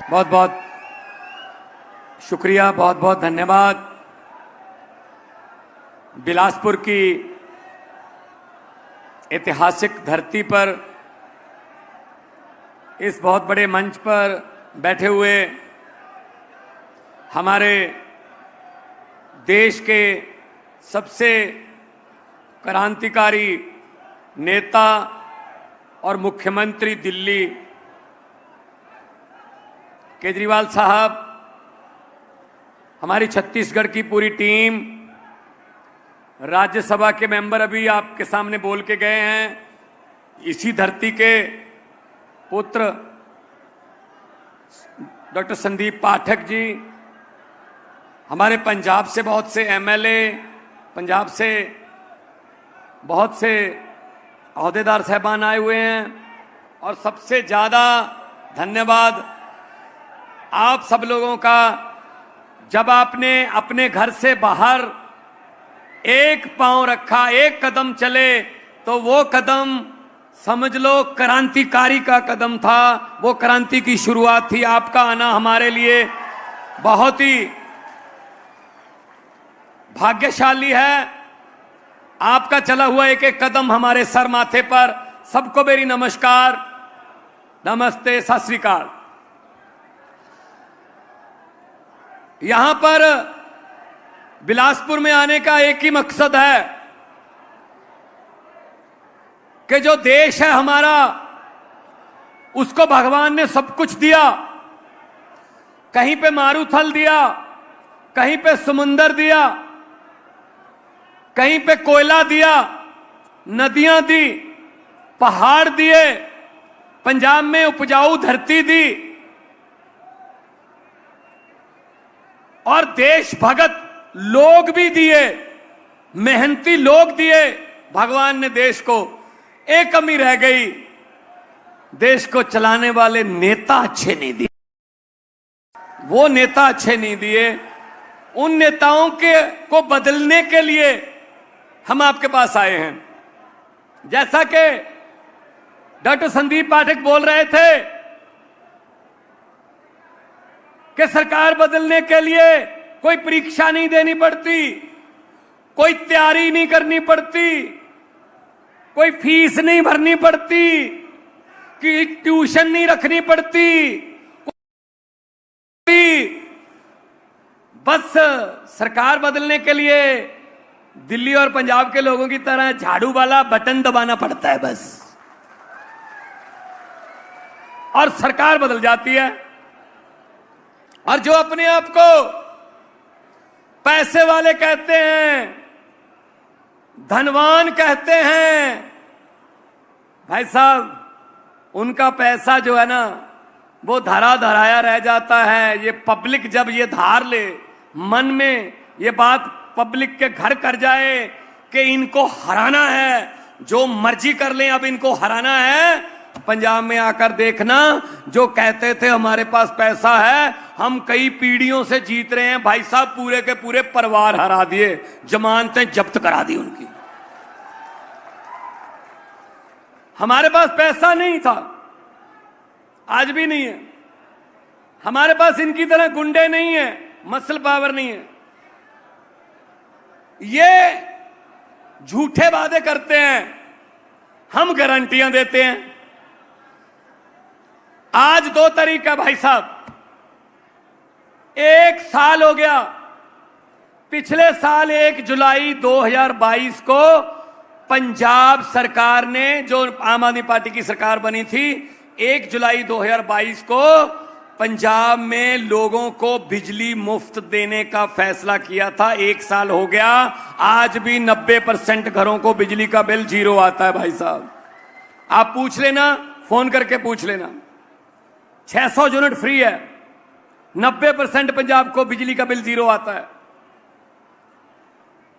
बहुत बहुत शुक्रिया, बहुत बहुत धन्यवाद। बिलासपुर की ऐतिहासिक धरती पर इस बहुत बड़े मंच पर बैठे हुए हमारे देश के सबसे क्रांतिकारी नेता और मुख्यमंत्री दिल्ली केजरीवाल साहब, हमारी छत्तीसगढ़ की पूरी टीम, राज्यसभा के मेंबर अभी आपके सामने बोल के गए हैं, इसी धरती के पुत्र डॉक्टर संदीप पाठक जी, हमारे पंजाब से बहुत से एमएलए, पंजाब से बहुत से अहदेदार साहबान आए हुए हैं, और सबसे ज़्यादा धन्यवाद आप सब लोगों का। जब आपने अपने घर से बाहर एक पांव रखा, एक कदम चले, तो वो कदम समझ लो क्रांतिकारी का कदम था, वो क्रांति की शुरुआत थी। आपका आना हमारे लिए बहुत ही भाग्यशाली है। आपका चला हुआ एक एक कदम हमारे सर माथे पर। सबको मेरी नमस्कार, नमस्ते, सत श्री अकाल। यहां पर बिलासपुर में आने का एक ही मकसद है कि जो देश है हमारा, उसको भगवान ने सब कुछ दिया। कहीं पे मारूथल दिया, कहीं पे समुंदर दिया, कहीं पे कोयला दिया, नदियां दी, पहाड़ दिए, पंजाब में उपजाऊ धरती दी, और देश भगत लोग भी दिए, मेहनती लोग दिए भगवान ने देश को। एक कमी रह गई, देश को चलाने वाले नेता अच्छे नहीं दिए। वो नेता अच्छे नहीं दिए। उन नेताओं के को बदलने के लिए हम आपके पास आए हैं। जैसा कि डॉक्टर संदीप पाठक बोल रहे थे कि सरकार बदलने के लिए कोई परीक्षा नहीं देनी पड़ती, कोई तैयारी नहीं करनी पड़ती, कोई फीस नहीं भरनी पड़ती, कि ट्यूशन नहीं रखनी पड़ती, बस सरकार बदलने के लिए दिल्ली और पंजाब के लोगों की तरह झाड़ू वाला बटन दबाना पड़ता है बस, और सरकार बदल जाती है। और जो अपने आप को पैसे वाले कहते हैं, धनवान कहते हैं, भाई साहब उनका पैसा जो है ना वो धरा धराया रह जाता है। ये पब्लिक जब ये धार ले, मन में ये बात पब्लिक के घर कर जाए कि इनको हराना है, जो मर्जी कर लें, अब इनको हराना है। पंजाब में आकर देखना, जो कहते थे हमारे पास पैसा है, हम कई पीढ़ियों से जीत रहे हैं भाई साहब, पूरे के पूरे परिवार हरा दिए, जमानतें जब्त करा दी उनकी। हमारे पास पैसा नहीं था, आज भी नहीं है। हमारे पास इनकी तरह गुंडे नहीं है, मसल पावर नहीं है। ये झूठे वादे करते हैं, हम गारंटियां देते हैं। आज 2 तारीख है भाई साहब, 1 साल हो गया। पिछले साल 1 जुलाई 2022 को पंजाब सरकार ने, जो आम आदमी पार्टी की सरकार बनी थी, 1 जुलाई 2022 को पंजाब में लोगों को बिजली मुफ्त देने का फैसला किया था। 1 साल हो गया, आज भी 90% घरों को बिजली का बिल 0 आता है भाई साहब। आप पूछ लेना, फोन करके पूछ लेना, 600 यूनिट फ्री है, 90% पंजाब को बिजली का बिल 0 आता है।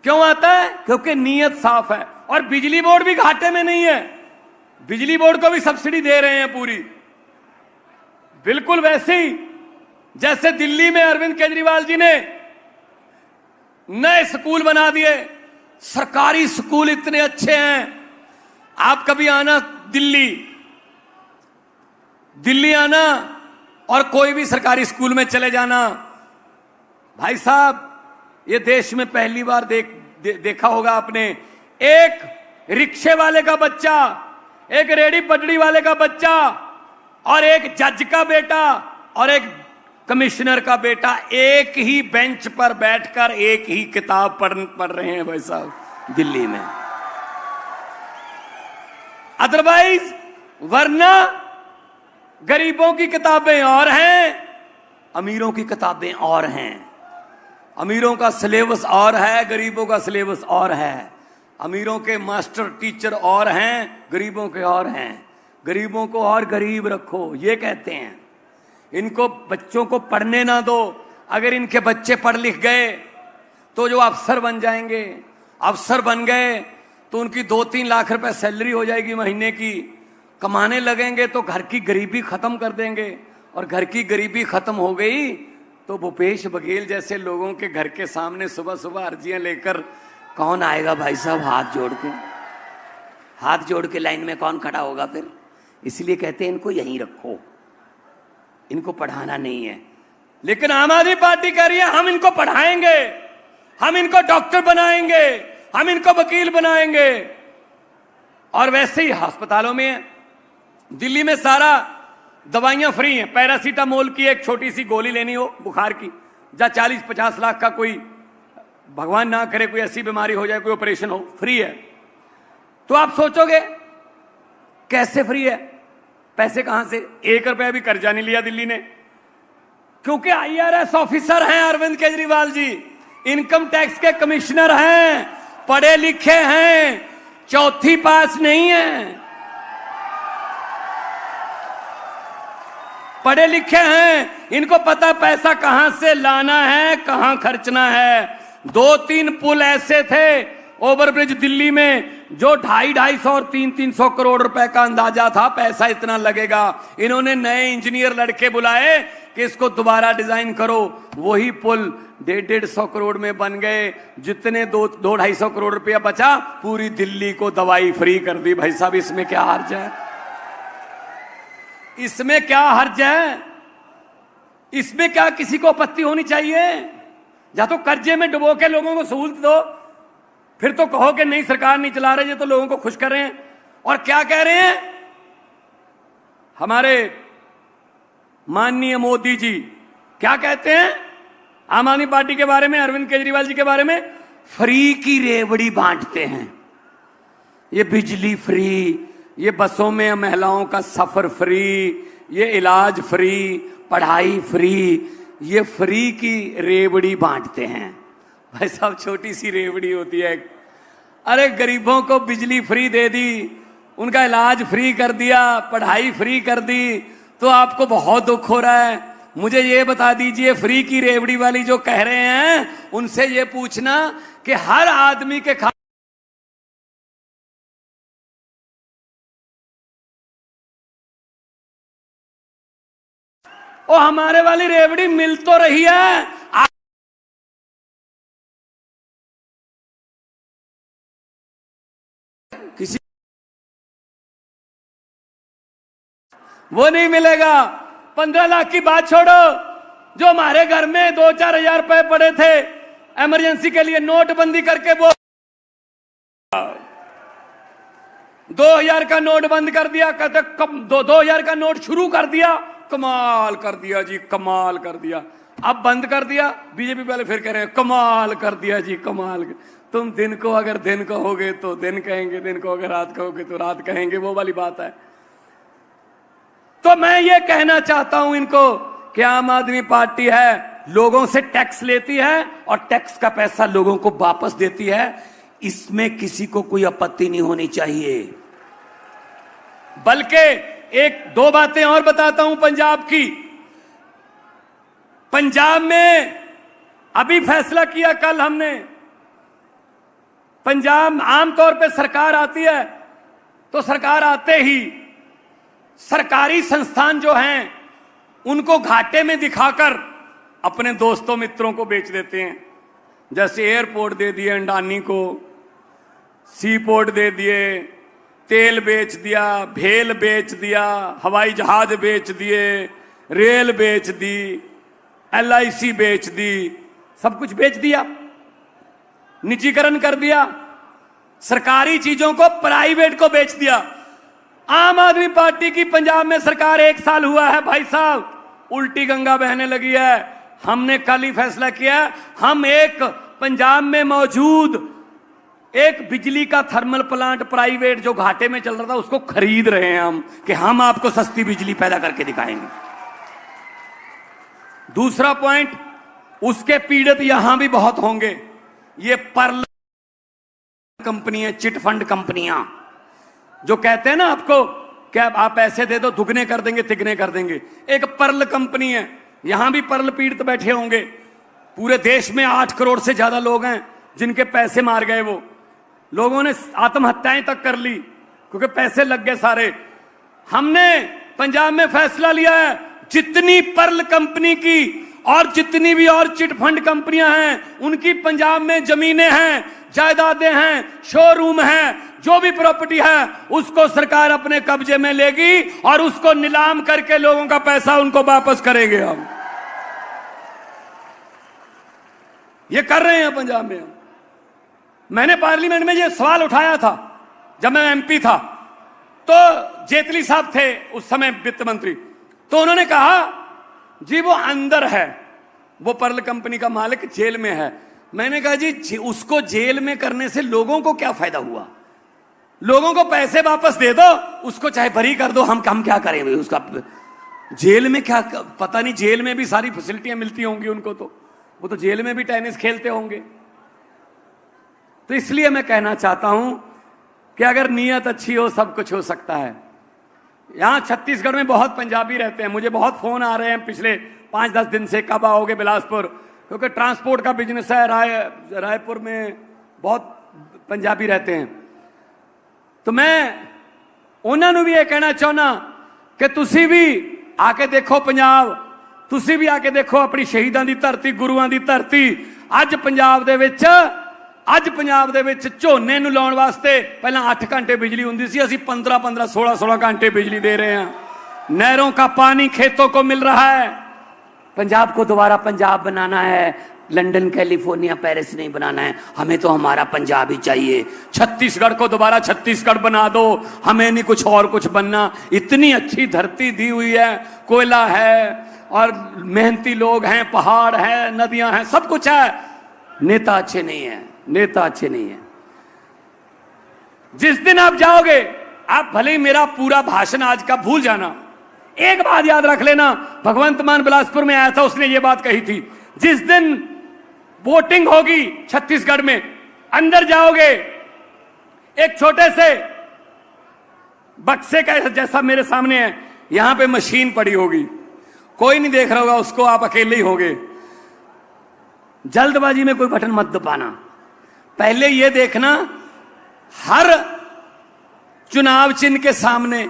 क्यों आता है? क्योंकि नीयत साफ है। और बिजली बोर्ड भी घाटे में नहीं है, बिजली बोर्ड को भी सब्सिडी दे रहे हैं पूरी, बिल्कुल वैसे ही जैसे दिल्ली में अरविंद केजरीवाल जी ने नए स्कूल बना दिए। सरकारी स्कूल इतने अच्छे हैं। आप कभी आना दिल्ली, दिल्ली आना और कोई भी सरकारी स्कूल में चले जाना, भाई साहब ये देश में पहली बार देखा होगा आपने, एक रिक्शे वाले का बच्चा, एक रेडी पटरी वाले का बच्चा और एक जज का बेटा और एक कमिश्नर का बेटा एक ही बेंच पर बैठकर एक ही किताब पढ़ रहे हैं भाई साहब दिल्ली में। अदरवाइज वरना गरीबों की किताबें और हैं, अमीरों की किताबें और हैं। अमीरों का सिलेबस और है, गरीबों का सिलेबस और है। अमीरों के मास्टर टीचर और हैं, गरीबों के और हैं। गरीबों को और गरीब रखो, ये कहते हैं। इनको बच्चों को पढ़ने ना दो। अगर इनके बच्चे पढ़ लिख गए तो जो अफसर बन जाएंगे, अफसर बन गए तो उनकी 2-3 लाख रुपए सैलरी हो जाएगी महीने की, कमाने लगेंगे तो घर की गरीबी खत्म कर देंगे। और घर की गरीबी खत्म हो गई तो भूपेश बघेल जैसे लोगों के घर के सामने सुबह सुबह अर्जियां लेकर कौन आएगा भाई साहब? हाथ जोड़ के लाइन में कौन खड़ा होगा फिर? इसलिए कहते हैं इनको यहीं रखो, इनको पढ़ाना नहीं है। लेकिन आम आदमी पार्टी कह रही है हम इनको पढ़ाएंगे, हम इनको डॉक्टर बनाएंगे, हम इनको वकील बनाएंगे। और वैसे ही अस्पतालों में, दिल्ली में सारा दवाइयां फ्री हैं। पैरासीटामोल की एक छोटी सी गोली लेनी हो बुखार की, या 40-50 लाख का कोई, भगवान ना करे कोई ऐसी बीमारी हो जाए, कोई ऑपरेशन हो, फ्री है। तो आप सोचोगे कैसे फ्री है? पैसे कहां से? 1 रुपया भी कर्जा नहीं लिया दिल्ली ने, क्योंकि IRS ऑफिसर हैं अरविंद केजरीवाल जी, इनकम टैक्स के कमिश्नर हैं, पढ़े लिखे हैं, 4th पास नहीं है, पढ़े लिखे हैं। इनको पता पैसा कहां से लाना है, कहां खर्चना है। 2-3 पुल ऐसे थे ओवरब्रिज दिल्ली में जो 250-250 और 300-300 करोड़ रुपए का अंदाजा था, पैसा इतना लगेगा। इन्होंने नए इंजीनियर लड़के बुलाए कि इसको दोबारा डिजाइन करो। वही पुल 150-150 करोड़ में बन गए। जितने 200-250 करोड़ रुपया बचा, पूरी दिल्ली को दवाई फ्री कर दी। भाई साहब इसमें क्या हर्ज है? इसमें क्या हर्ज है? इसमें क्या किसी को आपत्ति होनी चाहिए? या तो कर्जे में डुबो के लोगों को सहूलत दो, फिर तो कहो कि नहीं सरकार नहीं चला रही है तो लोगों को खुश कर रहे हैं। और क्या कह रहे हैं हमारे माननीय मोदी जी? क्या कहते हैं आम आदमी पार्टी के बारे में, अरविंद केजरीवाल जी के बारे में? फ्री की रेवड़ी बांटते हैं। ये बिजली फ्री, ये बसों में महिलाओं का सफर फ्री, ये इलाज फ्री, पढ़ाई फ्री, ये फ्री की रेवड़ी बांटते हैं। भाई साहब छोटी सी रेवड़ी होती है। अरे गरीबों को बिजली फ्री दे दी, उनका इलाज फ्री कर दिया, पढ़ाई फ्री कर दी, तो आपको बहुत दुख हो रहा है। मुझे ये बता दीजिए, फ्री की रेवड़ी वाली जो कह रहे हैं उनसे ये पूछना कि हर आदमी के ओ हमारे वाली रेवड़ी मिल तो रही है, किसी वो नहीं मिलेगा। 15 लाख की बात छोड़ो, जो हमारे घर में 2-4 हजार रुपए पड़े थे इमरजेंसी के लिए, नोटबंदी करके वो 2000 का नोट बंद कर दिया। कहते 2000 का नोट शुरू कर दिया, कमाल कर दिया जी, कमाल कर दिया। अब बंद कर दिया, बीजेपी वाले फिर कह रहे हैं कमाल कर दिया जी, कमाल। तुम दिन को अगर दिन कहोगे तो दिन कहेंगे, दिन को अगर रात कहोगे तो रात कहेंगे, वो वाली बात है। तो मैं ये कहना चाहता हूं इनको कि आम आदमी पार्टी है, लोगों से टैक्स लेती है और टैक्स का पैसा लोगों को वापस देती है। इसमें किसी को कोई आपत्ति नहीं होनी चाहिए। बल्कि 1-2 बातें और बताता हूं पंजाब की। पंजाब में अभी फैसला किया कल हमने, पंजाब आमतौर पे सरकार आती है तो सरकार आते ही सरकारी संस्थान जो हैं उनको घाटे में दिखाकर अपने दोस्तों मित्रों को बेच देते हैं। जैसे एयरपोर्ट दे दिए अंडानी को, सी पोर्ट दे दिए, तेल बेच दिया, भेल बेच दिया, हवाई जहाज बेच दिए, रेल बेच दी, LIC बेच दी, सब कुछ बेच दिया, निजीकरण कर दिया, सरकारी चीजों को प्राइवेट को बेच दिया। आम आदमी पार्टी की पंजाब में सरकार 1 साल हुआ है भाई साहब, उल्टी गंगा बहने लगी है। हमने कल ही फैसला किया, हम एक पंजाब में मौजूद एक बिजली का थर्मल प्लांट प्राइवेट जो घाटे में चल रहा था उसको खरीद रहे हैं हम, कि हम आपको सस्ती बिजली पैदा करके दिखाएंगे। दूसरा पॉइंट, उसके पीड़ित यहां भी बहुत होंगे, ये पर्ल कंपनियां, चिट फंड कंपनियां जो कहते हैं ना आपको क्या आप पैसे दे दो दुगने कर देंगे तिगने कर देंगे। एक पर्ल कंपनी है, यहां भी पर्ल पीड़ित बैठे होंगे। पूरे देश में 8 करोड़ से ज्यादा लोग हैं जिनके पैसे मार गए, वो लोगों ने आत्महत्याएं तक कर ली क्योंकि पैसे लग गए सारे। हमने पंजाब में फैसला लिया है, जितनी पर्ल कंपनी की और जितनी भी और चिट फंड कंपनियां हैं उनकी पंजाब में जमीनें हैं, जायदादें हैं, शोरूम हैं, जो भी प्रॉपर्टी है उसको सरकार अपने कब्जे में लेगी और उसको नीलाम करके लोगों का पैसा उनको वापस करेंगे। हम ये कर रहे हैं पंजाब में। मैंने पार्लियामेंट में ये सवाल उठाया था जब मैं MP था, तो जेटली साहब थे उस समय वित्त मंत्री, तो उन्होंने कहा जी वो अंदर है, वो पर्ल कंपनी का मालिक जेल में है। मैंने कहा जी उसको जेल में करने से लोगों को क्या फायदा हुआ, लोगों को पैसे वापस दे दो, उसको चाहे बरी कर दो, हम क्या करें भाई उसका जेल में क्या, पता नहीं जेल में भी सारी फैसिलिटियां मिलती होंगी उनको, तो वो तो जेल में भी टेनिस खेलते होंगे। तो इसलिए मैं कहना चाहता हूं कि अगर नीयत अच्छी हो सब कुछ हो सकता है। यहां छत्तीसगढ़ में बहुत पंजाबी रहते हैं, मुझे बहुत फोन आ रहे हैं पिछले 5-10 दिन से, कब आओगे बिलासपुर, क्योंकि ट्रांसपोर्ट का बिजनेस है, रायपुर में बहुत पंजाबी रहते हैं। तो मैं उन्होंने भी ये कहना चाहना कि तुसी भी आके देखो पंजाब, तुसी भी आके देखो अपनी शहीदां दी धरती, गुरुआं दी धरती। अज पंजाब दे विच झोने नूं लाउण वास्ते पहला 8 घंटे बिजली हुंदी सी, असीं 15-15, 16-16 घंटे बिजली दे रहे हैं। नहरों का पानी खेतों को मिल रहा है। पंजाब को दोबारा पंजाब बनाना है, लंदन, कैलिफोर्निया, पेरिस नहीं बनाना है, हमें तो हमारा पंजाब ही चाहिए। छत्तीसगढ़ को दोबारा छत्तीसगढ़ बना दो, हमें नहीं कुछ और कुछ बनना। इतनी अच्छी धरती दी हुई है, कोयला है और मेहनती लोग हैं, पहाड़ है, नदियां हैं, सब कुछ है। नेता अच्छे नहीं है, नेता अच्छे नहीं है। जिस दिन आप जाओगे, आप भले ही मेरा पूरा भाषण आज का भूल जाना, एक बात याद रख लेना, भगवंत मान बिलासपुर में आया था, उसने ये बात कही थी, जिस दिन वोटिंग होगी छत्तीसगढ़ में, अंदर जाओगे, एक छोटे से बक्से का जैसा मेरे सामने है, यहां पे मशीन पड़ी होगी, कोई नहीं देख रहा होगा उसको, आप अकेले ही होगे। जल्दबाजी में कोई बटन मत दबाना, पहले यह देखना हर चुनाव चिन्ह के सामने,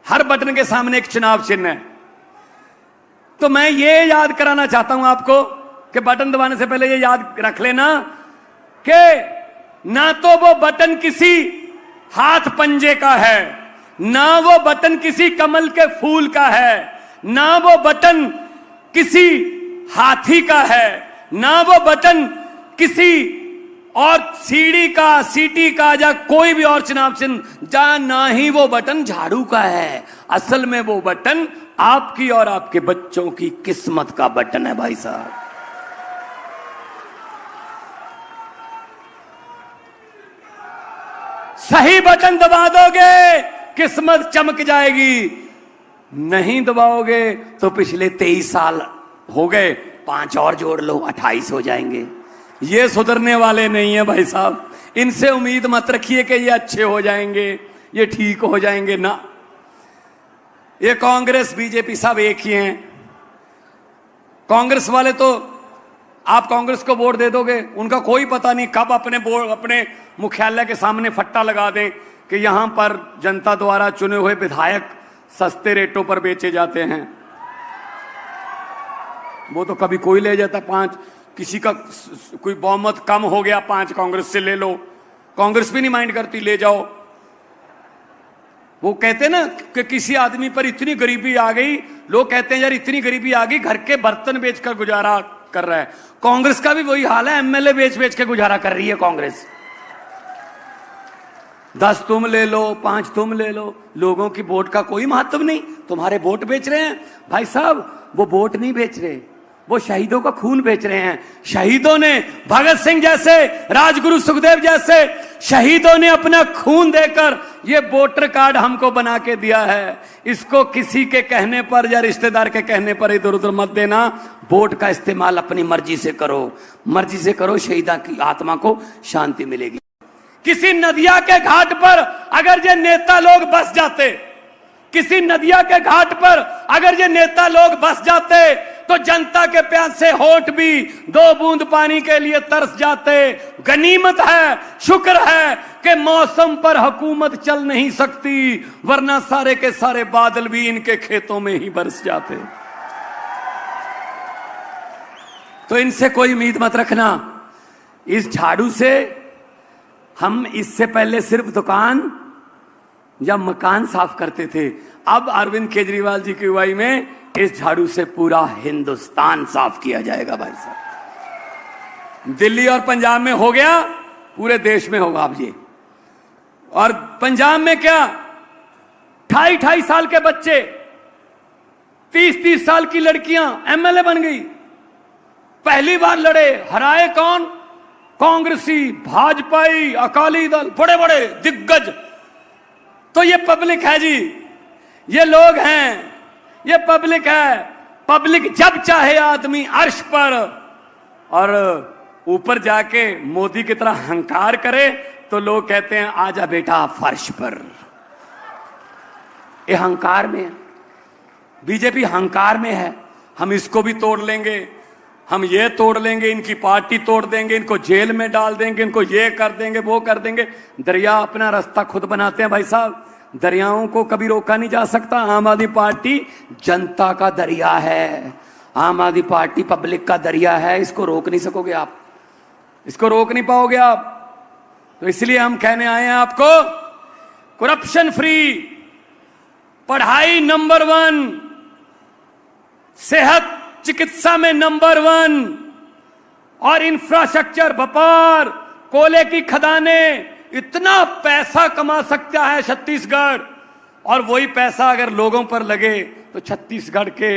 हर बटन के सामने एक चुनाव चिन्ह है। तो मैं ये याद कराना चाहता हूं आपको कि बटन दबाने से पहले ये याद रख लेना कि ना तो वो बटन किसी हाथ पंजे का है, ना वो बटन किसी कमल के फूल का है, ना वो बटन किसी हाथी का है, ना वो बटन किसी और सीढ़ी का, सीटी का या कोई भी और चुनाव चिन्ह, या ना ही वो बटन झाड़ू का है। असल में वो बटन आपकी और आपके बच्चों की किस्मत का बटन है भाई साहब। सही बटन दबा दोगे किस्मत चमक जाएगी, नहीं दबाओगे तो पिछले 23 साल हो गए, 5 और जोड़ लो 28 हो जाएंगे। ये सुधरने वाले नहीं है भाई साहब, इनसे उम्मीद मत रखिए कि ये अच्छे हो जाएंगे, ये ठीक हो जाएंगे ना। ये कांग्रेस बीजेपी सब एक ही हैं। कांग्रेस वाले तो आप कांग्रेस को वोट दे दोगे, उनका कोई पता नहीं कब अपने मुख्यालय के सामने फट्टा लगा दें कि यहां पर जनता द्वारा चुने हुए विधायक सस्ते रेटों पर बेचे जाते हैं। वो तो कभी कोई ले जाता, 5 किसी का कोई बहुमत कम हो गया, 5 कांग्रेस से ले लो, कांग्रेस भी नहीं माइंड करती, ले जाओ। वो कहते हैं ना कि किसी आदमी पर इतनी गरीबी आ गई, लोग कहते हैं यार इतनी गरीबी आ गई, घर के बर्तन बेचकर गुजारा कर रहा है। कांग्रेस का भी वही हाल है, एमएलए बेच बेच के गुजारा कर रही है कांग्रेस। 10 तुम ले लो, 5 तुम ले लो, लोगों की वोट का कोई महत्व नहीं, तुम्हारे वोट बेच रहे हैं। भाई साहब वो वोट नहीं बेच रहे, वो शहीदों का खून बेच रहे हैं। शहीदों ने, भगत सिंह जैसे, राजगुरु सुखदेव जैसे शहीदों ने अपना खून देकर ये वोटर कार्ड हमको बना के दिया है। इसको किसी के कहने पर या रिश्तेदार के कहने पर इधर उधर मत देना। वोट का इस्तेमाल अपनी मर्जी से करो, मर्जी से करो, शहीदा की आत्मा को शांति मिलेगी। किसी नदिया के घाट पर अगर ये नेता लोग बस जाते, किसी नदिया के घाट पर अगर ये नेता लोग बस जाते, तो जनता के प्यास से होठ भी 2 बूंद पानी के लिए तरस जाते। गनीमत है, शुक्र है कि मौसम पर हुकूमत चल नहीं सकती, वरना सारे के सारे बादल भी इनके खेतों में ही बरस जाते। तो इनसे कोई उम्मीद मत रखना। इस झाड़ू से हम इससे पहले सिर्फ दुकान या मकान साफ करते थे, अब अरविंद केजरीवाल जी की अगुवाई में इस झाड़ू से पूरा हिंदुस्तान साफ किया जाएगा। भाई साहब दिल्ली और पंजाब में हो गया, पूरे देश में होगा अब ये। और पंजाब में क्या, 28 साल के बच्चे, 30 साल की लड़कियां एमएलए बन गई। पहली बार लड़े, हराए कौन? कांग्रेसी, भाजपाई, अकाली दल, बड़े बड़े दिग्गज। तो ये पब्लिक है जी, ये लोग हैं, ये पब्लिक है। पब्लिक जब चाहे आदमी अर्श पर और ऊपर जाके मोदी की तरह हंकार करे तो लोग कहते हैं आजा बेटा फर्श पर। ये हंकार में है, बीजेपी हंकार में है। हम इसको भी तोड़ लेंगे, हम ये तोड़ लेंगे, इनकी पार्टी तोड़ देंगे, इनको जेल में डाल देंगे, इनको ये कर देंगे, वो कर देंगे। दरिया अपना रास्ता खुद बनाते हैं भाई साहब, दरियाओं को कभी रोका नहीं जा सकता। आम आदमी पार्टी जनता का दरिया है, आम आदमी पार्टी पब्लिक का दरिया है, इसको रोक नहीं सकोगे आप, इसको रोक नहीं पाओगे आप। तो इसलिए हम कहने आए हैं आपको, करप्शन फ्री, पढ़ाई नंबर 1, सेहत चिकित्सा में नंबर 1, और इंफ्रास्ट्रक्चर, व्यापार, कोयले की खदानें, इतना पैसा कमा सकता है छत्तीसगढ़। और वही पैसा अगर लोगों पर लगे तो छत्तीसगढ़ के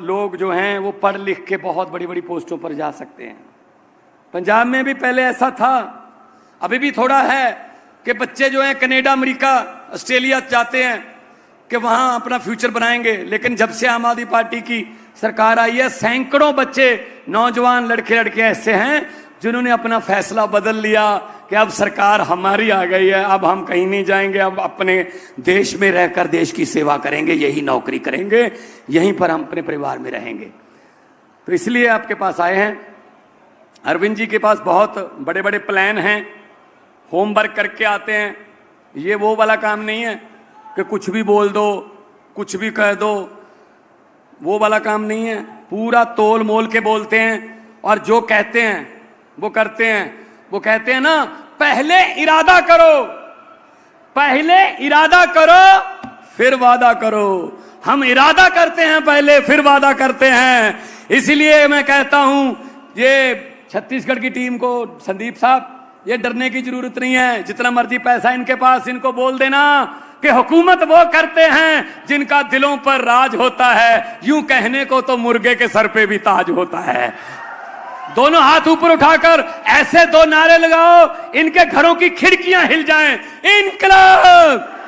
लोग जो हैं वो पढ़ लिख के बहुत बड़ी बड़ी पोस्टों पर जा सकते हैं। पंजाब में भी पहले ऐसा था, अभी भी थोड़ा है कि बच्चे जो हैं कनाडा, अमेरिका, ऑस्ट्रेलिया जाते हैं कि वहां अपना फ्यूचर बनाएंगे। लेकिन जब से आम आदमी पार्टी की सरकार आई है, सैकड़ों बच्चे, नौजवान लड़के लड़कियां ऐसे हैं जिन्होंने अपना फैसला बदल लिया कि अब सरकार हमारी आ गई है, अब हम कहीं नहीं जाएंगे, अब अपने देश में रहकर देश की सेवा करेंगे, यही नौकरी करेंगे, यहीं पर हम अपने परिवार में रहेंगे। तो इसलिए आपके पास आए हैं। अरविंद जी के पास बहुत बड़े बड़े प्लान हैं, होमवर्क करके आते हैं। ये वो वाला काम नहीं है कि कुछ भी बोल दो, कुछ भी कह दो, वो वाला काम नहीं है। पूरा तोल मोल के बोलते हैं और जो कहते हैं वो करते हैं। वो कहते हैं ना, पहले इरादा करो, पहले इरादा करो फिर वादा करो। हम इरादा करते हैं पहले, फिर वादा करते हैं। इसलिए मैं कहता हूं, ये छत्तीसगढ़ की टीम को, संदीप साहब, ये डरने की जरूरत नहीं है। जितना मर्जी पैसा इनके पास, इनको बोल देना कि हुकूमत वो करते हैं जिनका दिलों पर राज होता है। यूं कहने को तो मुर्गे के सर पे भी ताज होता है। दोनों हाथ ऊपर उठाकर ऐसे 2 नारे लगाओ, इनके घरों की खिड़कियां हिल जाएं। इनकलाब।